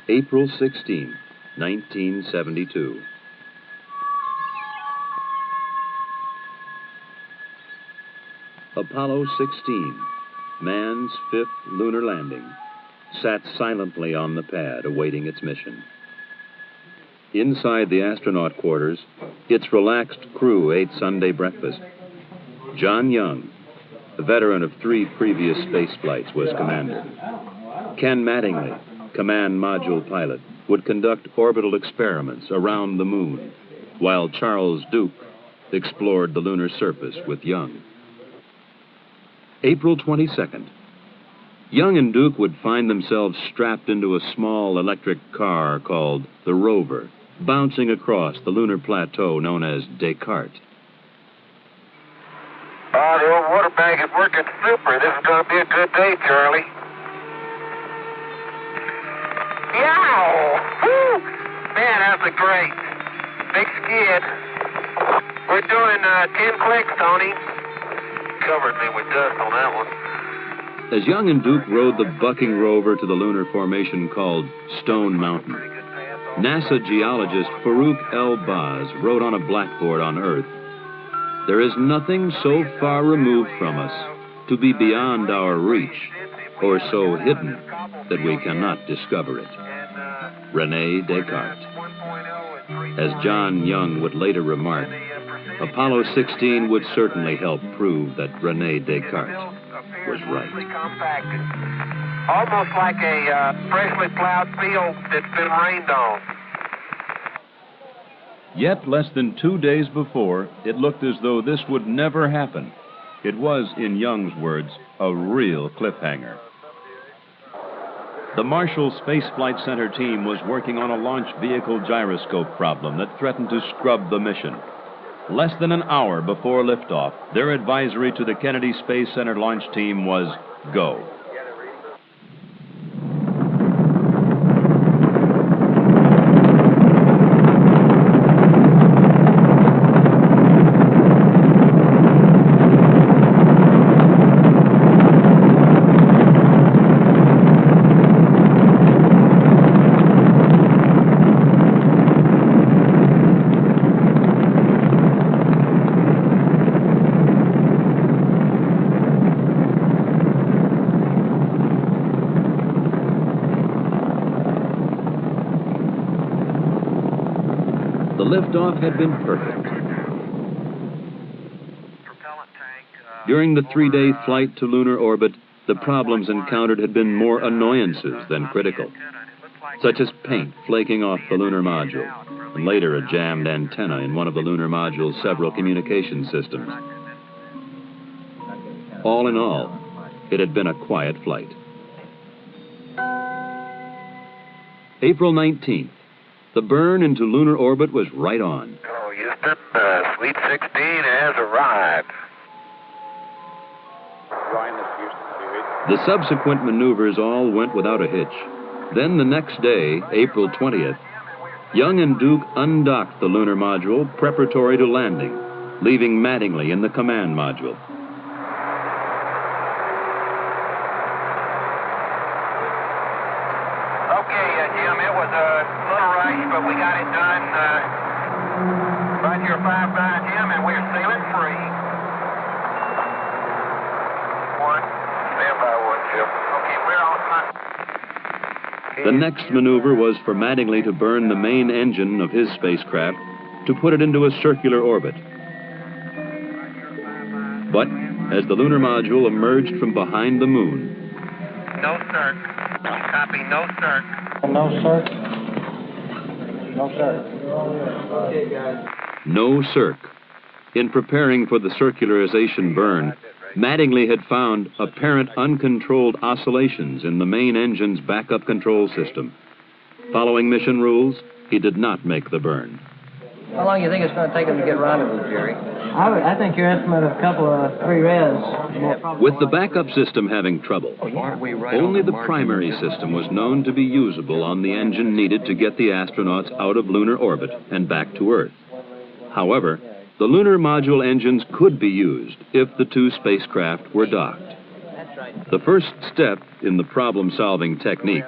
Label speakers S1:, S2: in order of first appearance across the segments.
S1: April 16, 1972. Apollo 16, man's fifth lunar landing, sat silently on the pad awaiting its mission. Inside the astronaut quarters, its relaxed crew ate Sunday breakfast. John Young, a veteran of 3 previous space flights, was commander. Ken Mattingly, command module pilot, would conduct orbital experiments around the moon, while Charles Duke explored the lunar surface with Young. April 22nd. Young and Duke would find themselves strapped into a small electric car called the Rover, bouncing across the lunar plateau known as Descartes.
S2: The old water bag is working super. This is going to be a good day, Charlie. Yow! Woo! Man, that's a great big skid. We're doing 10 clicks, Tony. Covered me with dust on that one.
S1: As Young and Duke rode the bucking rover to the lunar formation called Stone Mountain, NASA geologist Farouk El-Baz wrote on a blackboard on Earth, "There is nothing so far removed from us to be beyond our reach, or so hidden that we cannot discover it." René Descartes. As John Young would later remark, Apollo 16 would certainly help prove that René Descartes was right.
S2: Compacted. Almost like a freshly plowed field that's been rained on.
S1: Yet, less than 2 days before, it looked as though this would never happen. It was, in Young's words, a real cliffhanger. The Marshall Space Flight Center team was working on a launch vehicle gyroscope problem that threatened to scrub the mission. Less than an hour before liftoff, their advisory to the Kennedy Space Center launch team was go. The liftoff had been perfect. During the 3-day flight to lunar orbit, the problems encountered had been more annoyances than critical, such as paint flaking off the lunar module, and later a jammed antenna in one of the lunar module's several communication systems. All in all, it had been a quiet flight. April 19th. The burn into lunar orbit was right on.
S2: Oh, Houston, Sweet 16 has arrived.
S1: The subsequent maneuvers all went without a hitch. Then the next day, April 20th, Young and Duke undocked the lunar module preparatory to landing, leaving Mattingly in the command module.
S2: But we got it done right here 5-9, Jim, and we're sailing free. Stand by one, Jim. Okay, we're on.
S1: The next maneuver was for Mattingly to burn the main engine of his spacecraft to put it into a circular orbit. But as the lunar module emerged from behind the moon...
S2: No, sir. Copy, no, sir.
S3: No, sir. No, sir.
S2: Okay, guys.
S1: No, circ. In preparing for the circularization burn, Mattingly had found apparent uncontrolled oscillations in the main engine's backup control system. Following mission rules, he did not make the burn.
S3: How long do you think it's going to take them to get rendezvous, Jerry? I think your estimate of a couple of 3 reds.
S1: With the backup system having trouble, only the primary system was known to be usable on the engine needed to get the astronauts out of lunar orbit and back to Earth. However, the lunar module engines could be used if the 2 spacecraft were docked. The first step in the problem-solving technique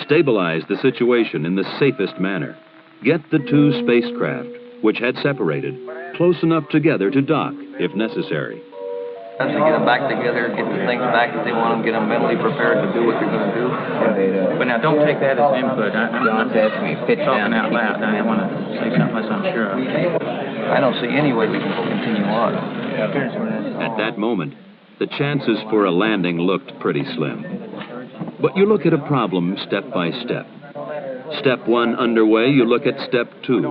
S1: stabilize the situation in the safest manner, get the two spacecraft, which had separated, close enough together to dock if necessary.
S3: To get them back together, get the things back that they want them, get them mentally prepared to do what they're going to do.
S4: But now, don't take that as input. I'm talking out loud. I want to say something else I'm sure of.
S3: I don't see any way we can continue on.
S1: At that moment, the chances for a landing looked pretty slim. But you look at a problem step by step. Step 1 underway, you look at step 2.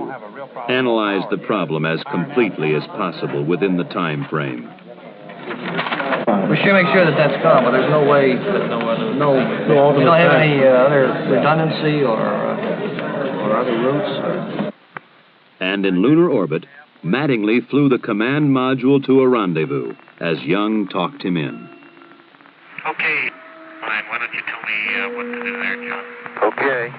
S1: Analyze the problem as completely as possible within the time frame.
S3: We should make sure that that's gone, but there's no way, no we don't have any other redundancy or other routes.
S1: And in lunar orbit, Mattingly flew the command module to a rendezvous as Young talked him in.
S2: Okay, fine. Why don't you tell me what to do there, John? Okay.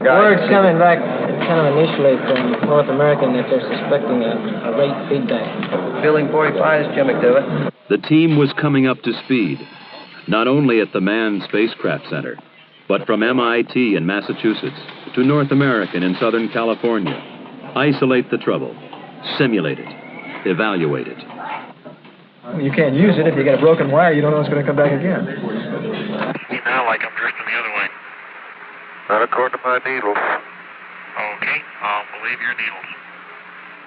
S5: Word's coming back kind of initially from North American that they're suspecting a rate feedback.
S3: Building 45 is Jimmy to it.
S1: The team was coming up to speed, not only at the Manned Spacecraft Center, but from MIT in Massachusetts to North American in Southern California. Isolate the trouble, simulate it, evaluate it.
S6: You can't use it. If you get a broken wire, you don't know it's going to come back again.
S2: See now like I'm drifting the other way. Not according to my needles. Okay, I'll believe your needles.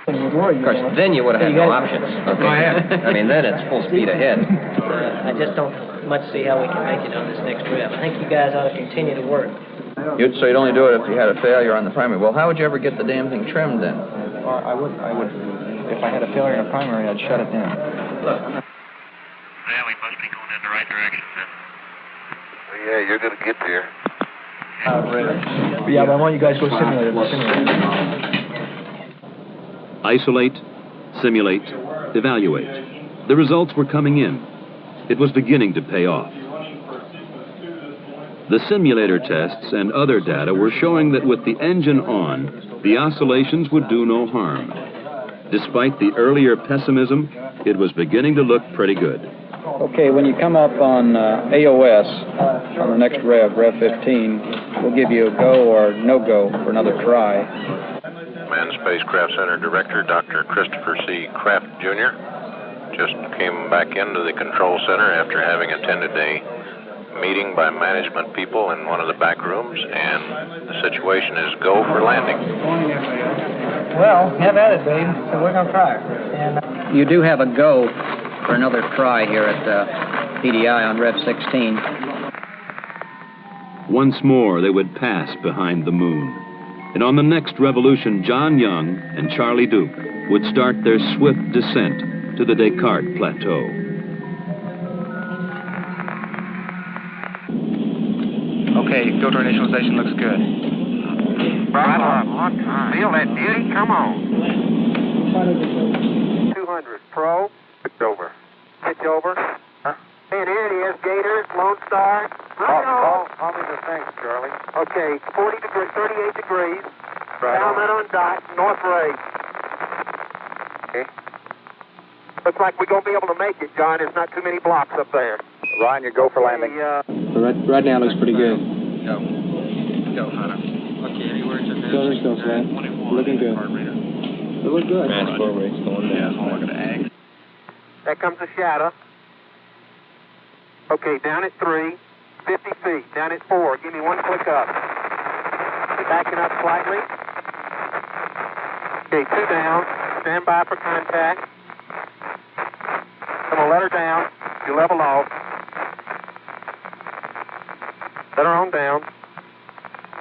S3: Of course, then you would have had no options. Okay. Go ahead. I mean, then it's full speed ahead.
S5: I just don't much see how we can make it on this next rev. I think you guys ought to continue to work.
S3: So you'd only do it if you had a failure on the primary. Well, how would you ever get the damn thing trimmed then?
S6: I would. If I had a failure in a primary, I'd shut it down.
S2: Well, we must be going in the right direction then. Yeah, you're going to get there.
S6: Yeah, but I want you guys to go simulate it.
S1: Isolate, simulate, evaluate. The results were coming in. It was beginning to pay off. The simulator tests and other data were showing that with the engine on, the oscillations would do no harm. Despite the earlier pessimism, it was beginning to look pretty good.
S7: Okay, when you come up on AOS, on the next Rev 15, we'll give you a go or no-go for another try.
S8: Manned Spacecraft Center Director Dr. Christopher C. Kraft, Jr. just came back into the control center after having attended a meeting by management people in one of the back rooms, and the situation is go for landing.
S5: Well, have at it, babe. So we're going to try it.
S7: You do have a go for another try here at PDI on Rev 16.
S1: Once more, they would pass behind the moon. And on the next revolution, John Young and Charlie Duke would start their swift descent to the Descartes Plateau.
S4: Okay, filter initialization looks good.
S2: Right on time. Feel that beauty? Come on. 200. Pro. Pitch over. Pitch over. Huh? And here it is. Gator, Lone Star. Right on. Call me the thing, Charlie. Okay, 38 degrees. Right. Helmet on dot, north ray. Okay. Looks like we're going to be able to make it, John. There's not too many blocks up there.
S8: Ryan, you go for landing.
S7: Right now looks pretty good.
S4: Go, Hunter. Okay, any words on this?
S7: Go, Flat. Looking good. It looks good.
S3: Fast forward, it's going down.
S2: That comes the shadow. Okay, down at 3, 50 feet. Down at 4. Give me one click up. You're backing up slightly. Okay, 2 down. Stand by for contact. I'm going to let her down. You level off. Let her on down.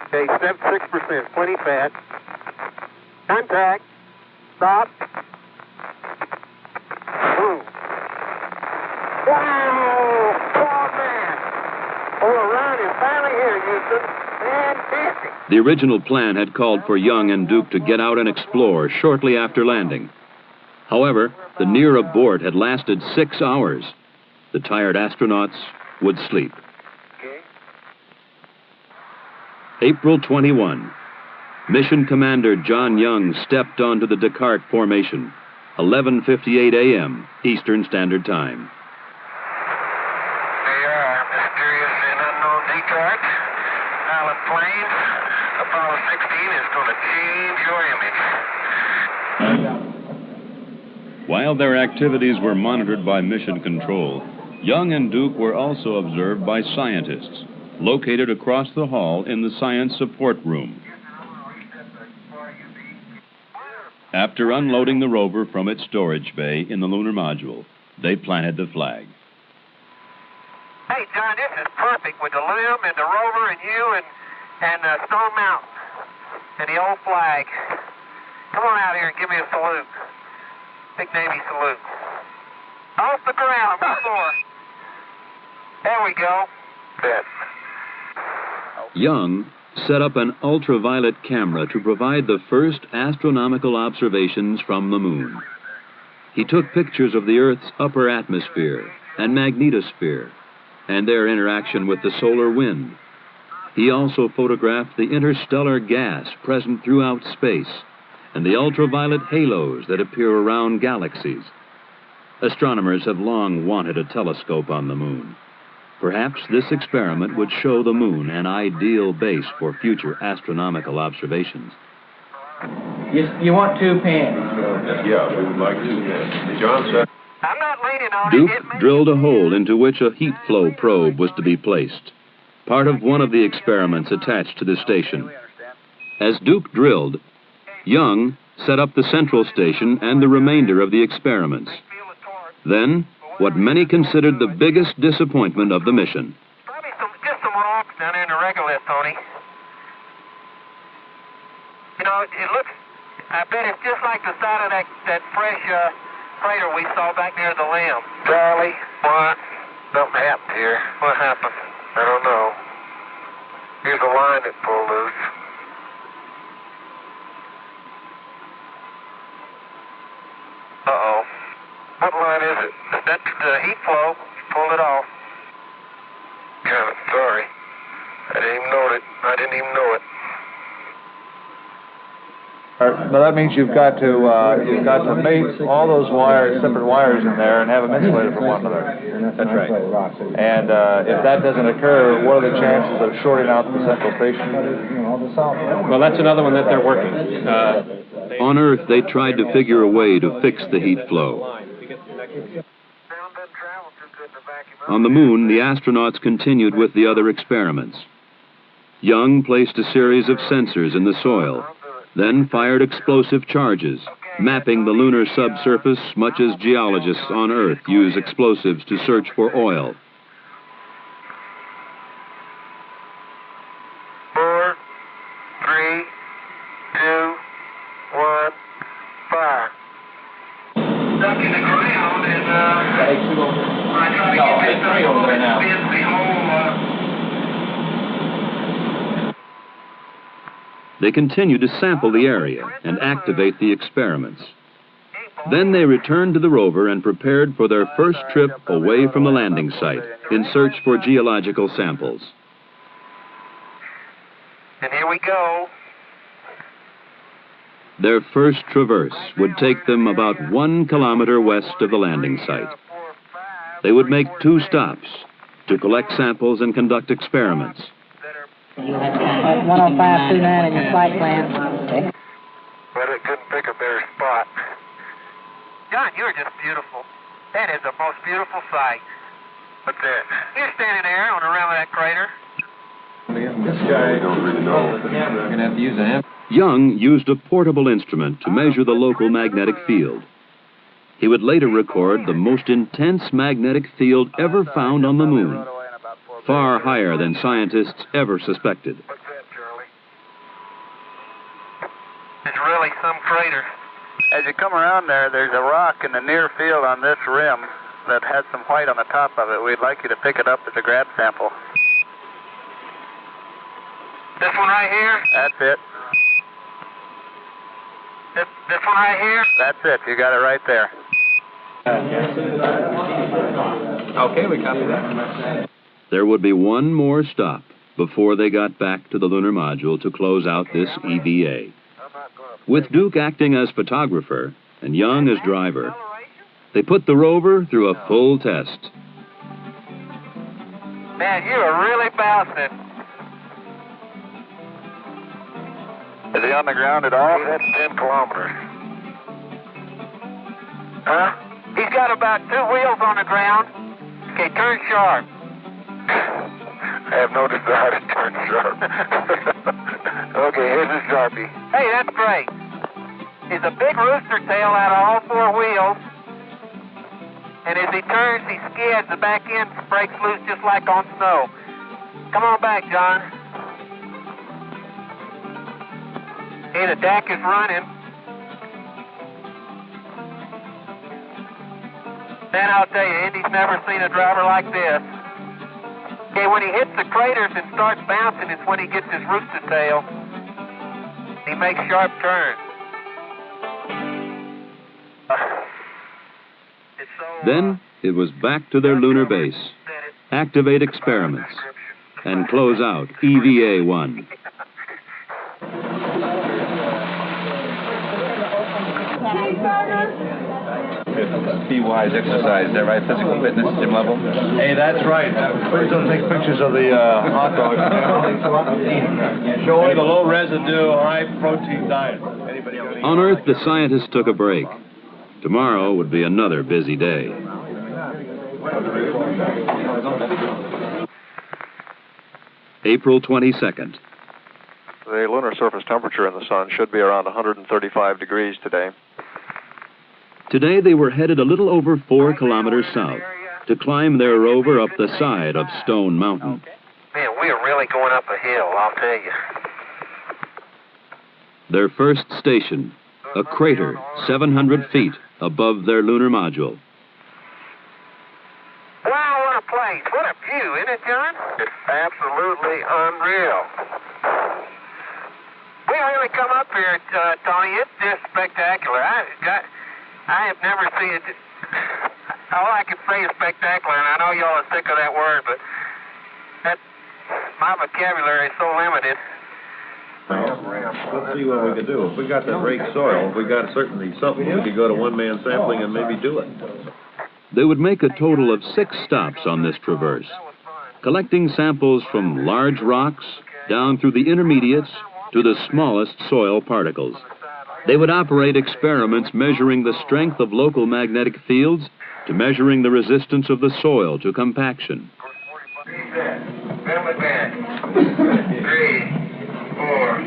S2: Okay, 6%. Plenty fat. Contact. Stop. Boom. Wow! Oh, man. Oh, the run is finally here, Houston. Fantastic.
S1: The original plan had called for Young and Duke to get out and explore shortly after landing. However, the near abort had lasted 6 hours. The tired astronauts would sleep. April 21. Mission Commander John Young stepped onto the Descartes formation, 11:58 a.m. Eastern Standard Time.
S2: They are mysterious and unknown Descartes. ultraviolet flames. Apollo 16 is going to change your image.
S1: While their activities were monitored by Mission Control, Young and Duke were also observed by scientists, located across the hall in the Science Support Room. After unloading the rover from its storage bay in the lunar module, they planted the flag.
S2: Hey, John, this is perfect with the limb and the rover and you and Stone Mountain and the old flag. Come on out here and give me a salute. Big Navy salute. Off the ground, one more. There we go. Good.
S1: Young set up an ultraviolet camera to provide the first astronomical observations from the moon. He took pictures of the Earth's upper atmosphere and magnetosphere and their interaction with the solar wind. He also photographed the interstellar gas present throughout space and the ultraviolet halos that appear around galaxies. Astronomers have long wanted a telescope on the moon. Perhaps this experiment would show the moon an ideal base for future astronomical observations.
S5: You want 2 pans?
S8: Yeah, we would like to. John said.
S2: I'm not leaning on
S1: Duke
S2: it.
S1: drilled a hole into which a heat flow probe was to be placed, part of one of the experiments attached to the station. As Duke drilled, Young set up the central station and the remainder of the experiments. Then, what many considered the biggest disappointment of the mission.
S2: Probably just some rocks down there in the regolith, Tony. You know, it looks, I bet it's just like the side of that fresh crater we saw back near the limb. Charlie, what? Something happened here. What happened? I don't know. Here's a line that pulled loose. Uh-oh. What line is it? That's the heat flow. Pull it off. God, I'm sorry. I didn't even know it.
S6: Now that means you've got to mate all those wires, separate wires in there, and have them insulated from one another.
S7: That's right.
S6: And if that doesn't occur, what are the chances of shorting out the central station?
S7: Well, that's another one that they're working.
S1: On Earth, they tried to figure a way to fix the heat flow. On the moon, the astronauts continued with the other experiments. Young placed a series of sensors in the soil, then fired explosive charges, mapping the lunar subsurface much as geologists on Earth use explosives to search for oil.
S2: 4, 3, 2, 1, fire. Stuck in the ground and I try to get this thing over and spins the whole
S1: They continued to sample the area and activate the experiments. Then they returned to the rover and prepared for their first trip away from the landing site in search for geological samples.
S2: And here we go.
S1: Their first traverse would take them about 1 kilometer west of the landing site. They would make 2 stops to collect samples and conduct experiments.
S9: You had 10529 in your flight plan.
S2: But it couldn't pick a better spot. John, you're just beautiful. That is the most beautiful sight. What's that? You're standing there on the rim of that crater.
S8: This guy, I don't really know.
S7: You're going to have to use an amp.
S1: Young used a portable instrument to measure the local magnetic field. He would later record the most intense magnetic field ever found on the moon, far higher than scientists ever suspected.
S2: What's that, Charlie? It's really some crater. As you come around there, there's a rock in the near field on this rim that has some white on the top of it. We'd like you to pick it up as a grab sample. This one right here? That's it. This one right here? That's it. You got it right there.
S7: Okay, we copy that.
S1: There would be one more stop before they got back to the lunar module to close out this EVA. With Duke acting as photographer and Young as driver, they put the rover through a full test.
S2: Man, you are really bouncing.
S6: Is he on the ground at all?
S2: That's 10 kilometers. Huh? He's got about 2 wheels on the ground. Okay, turn sharp. I have no desire to turn sharp. Okay, here's the Sharpie. Hey, that's great. He's a big rooster tail out of all 4 wheels. And as he turns, he skids. The back end breaks loose just like on snow. Come on back, John. Hey, the DAC is running. Man, I'll tell you, Indy's never seen a driver like this. Okay, when he hits the craters and starts bouncing, it's when he gets his rooster tail. He makes sharp turns.
S1: Then it was back to their lunar base, activate experiments, and close out EVA-1.
S10: P-wise exercise, is that right? Physical fitness, gym level?
S6: Hey, that's right. Please don't take pictures of the hot dog. Show the low residue, high protein diet.
S1: On Earth, the scientists took a break. Tomorrow would be another busy day. April 22nd.
S6: The lunar surface temperature in the sun should be around 135 degrees today.
S1: Today they were headed a little over 4 kilometers south to climb their rover up the side of Stone Mountain.
S2: Man, we are really going up a hill, I'll tell you.
S1: Their first station, a crater 700 feet above their lunar module.
S2: Wow, what a place. What a view, isn't it, John? It's absolutely unreal. We really come up here, Tony. It's just spectacular. I have never seen it. All I can say is spectacular, and I know y'all are sick of that word, but my vocabulary is so limited.
S11: Let's see what we can do. If we got that rake soil, if we got certainly something, we could go to one-man sampling and maybe do it.
S1: They would make a total of 6 stops on this traverse, collecting samples from large rocks down through the intermediates to the smallest soil particles. They would operate experiments measuring the strength of local magnetic fields to measuring the resistance of the soil to compaction.
S2: 3, 4,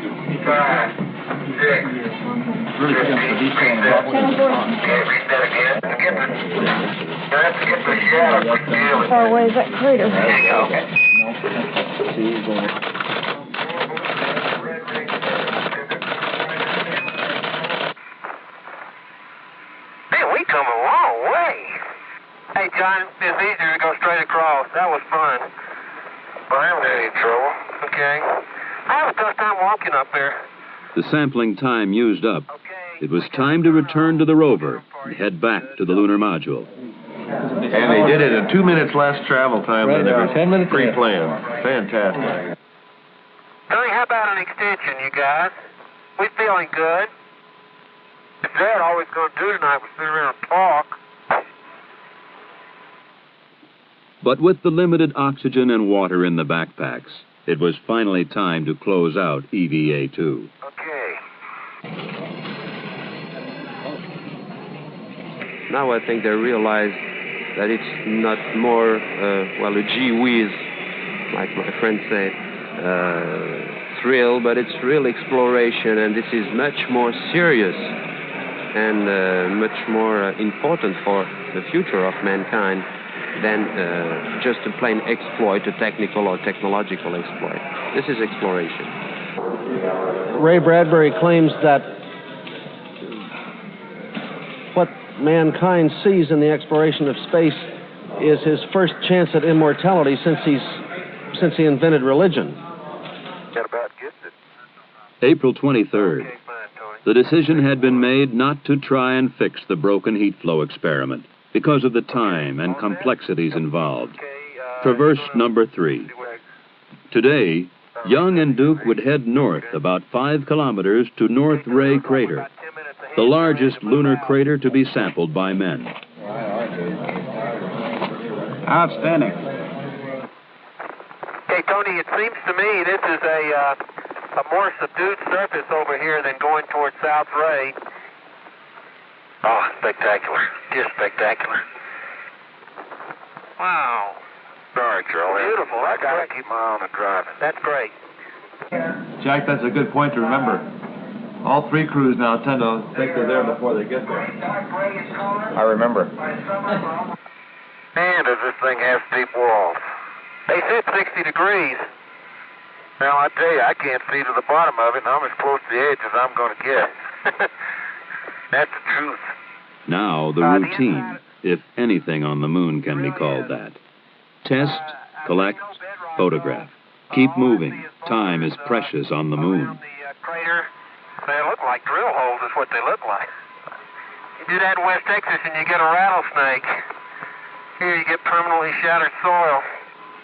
S2: 5, 6.
S10: Really feels the detail in the rock.
S2: Okay, read that again. To get the shadow for deal.
S9: How far away is that crater?
S2: There you go. Man, we come a long way. Hey, John, it's easier to go straight across. That was fun. Well, I haven't had any trouble. Okay. I have a tough time walking up there.
S1: The sampling time used up, it was time to return to the rover and head back to the lunar module.
S11: And they did it in 2 minutes less travel time than they were 10 minutes pre-planned. Fantastic.
S2: Tony, how about an extension, you guys? We feeling good. If Dad all we're going to do tonight was sit around and talk.
S1: But with the limited oxygen and water in the backpacks, it was finally time to close out EVA-2.
S2: Okay.
S12: Now I think they realize that it's not more, well, a gee whiz, like my friend said, thrill, but it's real exploration, and this is much more serious and much more important for the future of mankind than just a plain exploit, a technical or technological exploit. This is exploration.
S13: Ray Bradbury claims that what mankind sees in the exploration of space is his first chance at immortality since he invented religion.
S2: That about gets it.
S1: April 23rd. The decision had been made not to try and fix the broken heat flow experiment because of the time and complexities involved. Traverse number 3. Today, Young and Duke would head north about 5 kilometers to North Ray Crater, the largest lunar crater to be sampled by men.
S7: Outstanding.
S2: Okay, Tony, it seems to me this is a a more subdued surface over here than going towards South Ray. Oh, spectacular. Just spectacular. Wow.
S6: Sorry, Charlie.
S2: Beautiful.
S6: I got to keep my eye on the driving.
S2: That's great.
S6: Jack, that's a good point to remember. All three crews now tend to think they're there before they get there.
S11: I remember.
S2: Man, does this thing have steep walls. They said 60 degrees. Now, I tell you, I can't see to the bottom of it, and I'm as close to the edge as I'm going to get. That's the truth.
S1: Now the routine, if anything on the moon can be called that. Test, collect, photograph. Keep moving. Time is precious on the moon.
S2: Crater, they look like drill holes is what they look like. You do that in West Texas and you get a rattlesnake. Here you get permanently shattered soil.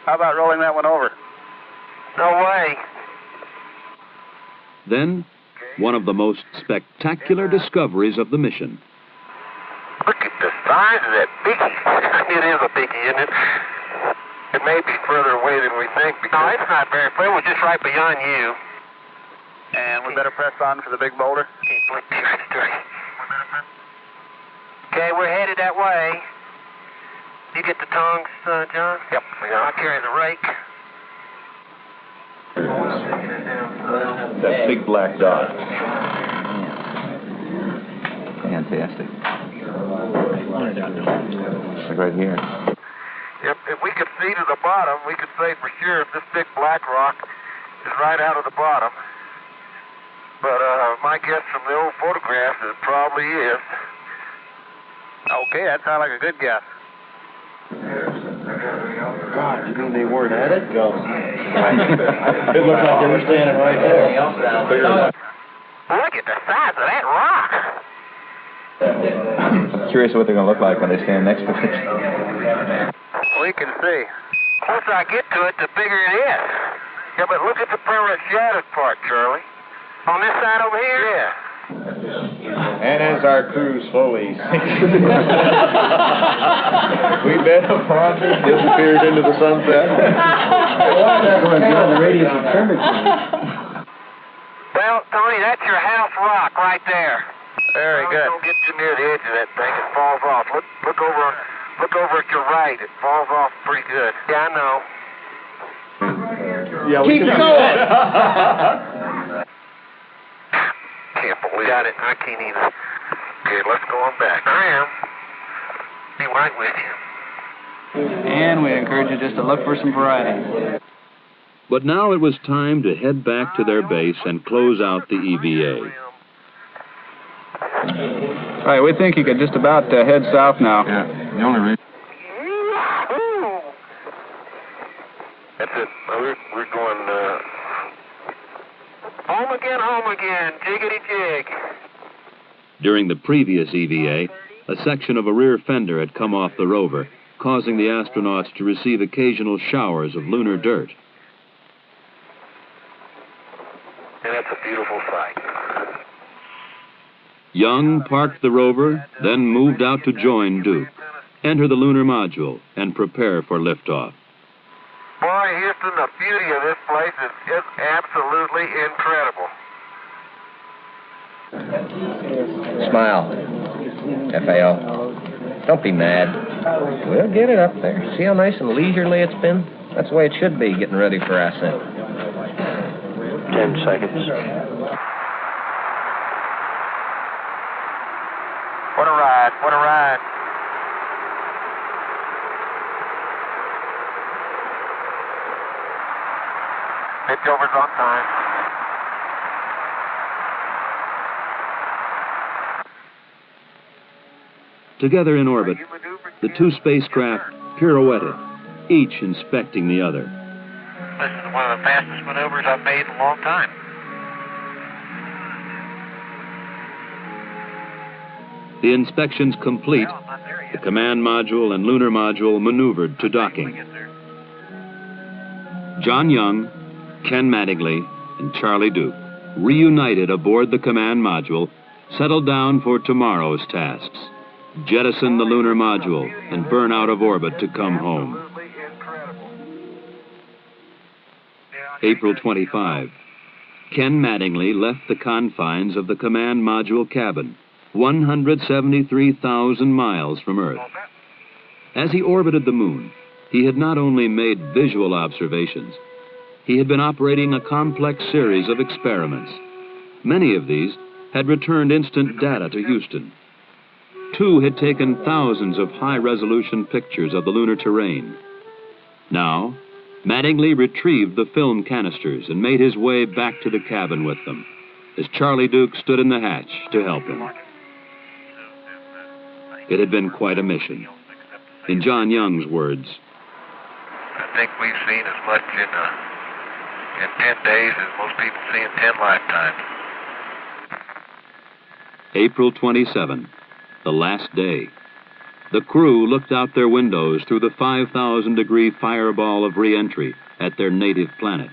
S6: How about rolling that one over?
S2: No way.
S1: Then, one of the most spectacular discoveries of the mission.
S2: Look at the size of that biggie. It is a biggie, isn't it? It may be further away than we think. No, it's not very far. It was just right beyond you.
S6: And we better press on for the big boulder?
S2: Okay, we're headed that way. You get the tongs, John? Yep. I'll carry the rake.
S11: That big black dot. Fantastic. Like right here.
S2: If we could see to the bottom, we could say for sure if this big black rock is right out of the bottom. But my guess from the old photographs is it probably is.
S6: Okay, that sounds like a good guess.
S11: God, you mean they weren't at it? Go.
S6: It looked like they were standing right there.
S2: Look at the size of that rock.
S11: I'm curious what they're going to look like when they stand next to it.
S2: We can see. The closer I get to it, the bigger it is. Yeah, but look at the permanent shattered part, Charlie. On this side over here? Yeah.
S11: And as our crew slowly sinks, we bet upon disappears into the sunset.
S5: The radius of curvature.
S2: Well, Tony, that's your house rock right there.
S6: Very good.
S2: Don't get too near the edge of that thing. It falls off. Look over at your right. It falls off pretty good. Yeah, I know.
S11: Yeah,
S5: keep going.
S2: Can't believe it. I can't either. Okay, let's go on back. I am. Be right with you.
S7: And we encourage you just to look for some variety.
S1: But now it was time to head back to their base and close out the EVA.
S7: All right, we think you could just about head south now.
S11: Yeah, the only reason.
S2: That's it. We're going home again, jiggity jig.
S1: During the previous EVA, a section of a rear fender had come off the rover, causing the astronauts to receive occasional showers of lunar dirt.
S2: And that's a beautiful sight.
S1: Young parked the rover, then moved out to join Duke, enter the lunar module, and prepare for liftoff.
S2: Boy, Houston, the beauty of this place is just absolutely incredible.
S3: Smile, FAO. Don't be mad. We'll get it up there. See how nice and leisurely it's been? That's the way it should be, getting ready for ascent.
S12: 10 seconds.
S2: What a ride, what a ride. Midcover's on time.
S1: Together in orbit, the two spacecraft pirouetted, each inspecting the other.
S2: This is one of the fastest maneuvers I've made in a long time.
S1: The inspections complete, the command module and lunar module maneuvered to docking. John Young, Ken Mattingly, and Charlie Duke, reunited aboard the command module, settled down for tomorrow's tasks. Jettison the lunar module and burn out of orbit to come home. April 25. Ken Mattingly left the confines of the command module cabin, 173,000 miles from Earth. As he orbited the moon, he had not only made visual observations, he had been operating a complex series of experiments. Many of these had returned instant data to Houston. 2 had taken thousands of high-resolution pictures of the lunar terrain. Now, Mattingly retrieved the film canisters and made his way back to the cabin with them, as Charlie Duke stood in the hatch to help him. It had been quite a mission. In John Young's words,
S2: I think we've seen as much in 10 days as most people see in 10 lifetimes.
S1: April 27, the last day. The crew looked out their windows through the 5,000-degree fireball of re-entry at their native planet.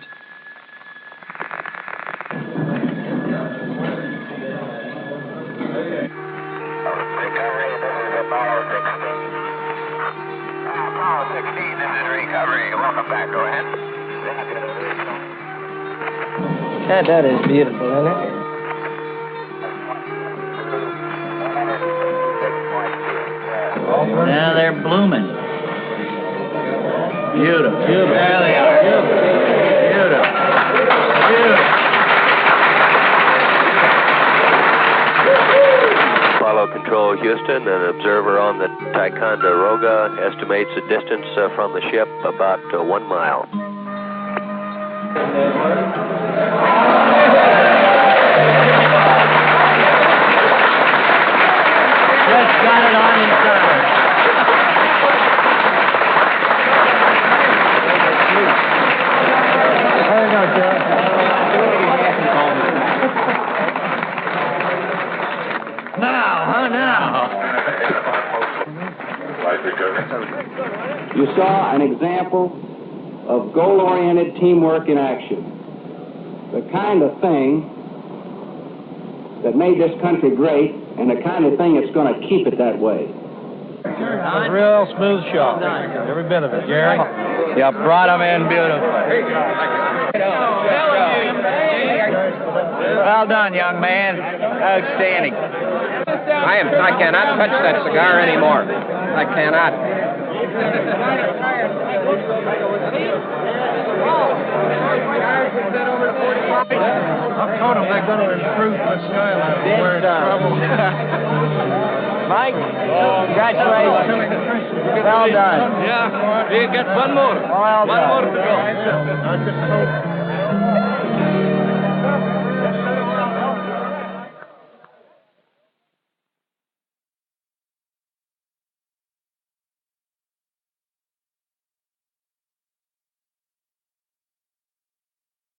S2: Recovery, this is Apollo 16. Apollo 16, this is recovery. Welcome back. Go ahead.
S5: That is beautiful, isn't it?
S4: Now they're blooming. Beautiful. Beautiful. There they are. Beautiful. Beautiful. Beautiful.
S14: Apollo Control Houston, an observer on the Ticonderoga estimates the distance from the ship about 1 mile.
S4: Just got it on inside.
S5: There you go, Joe.
S4: Now.
S15: You saw an example of goal-oriented teamwork in action. The kind of thing that made this country great and the kind of thing that's going to keep it that way.
S3: A real smooth shot. Every bit of it, Jerry.
S4: You brought them in beautifully. Well done, young man. Outstanding.
S12: I cannot touch that cigar anymore. I cannot.
S3: I told them they're going to improve the skyline. We're in trouble.
S5: Mike, congratulations. Well done.
S12: Yeah, you get one more.
S5: Well done.
S12: One more to go.
S3: I just hope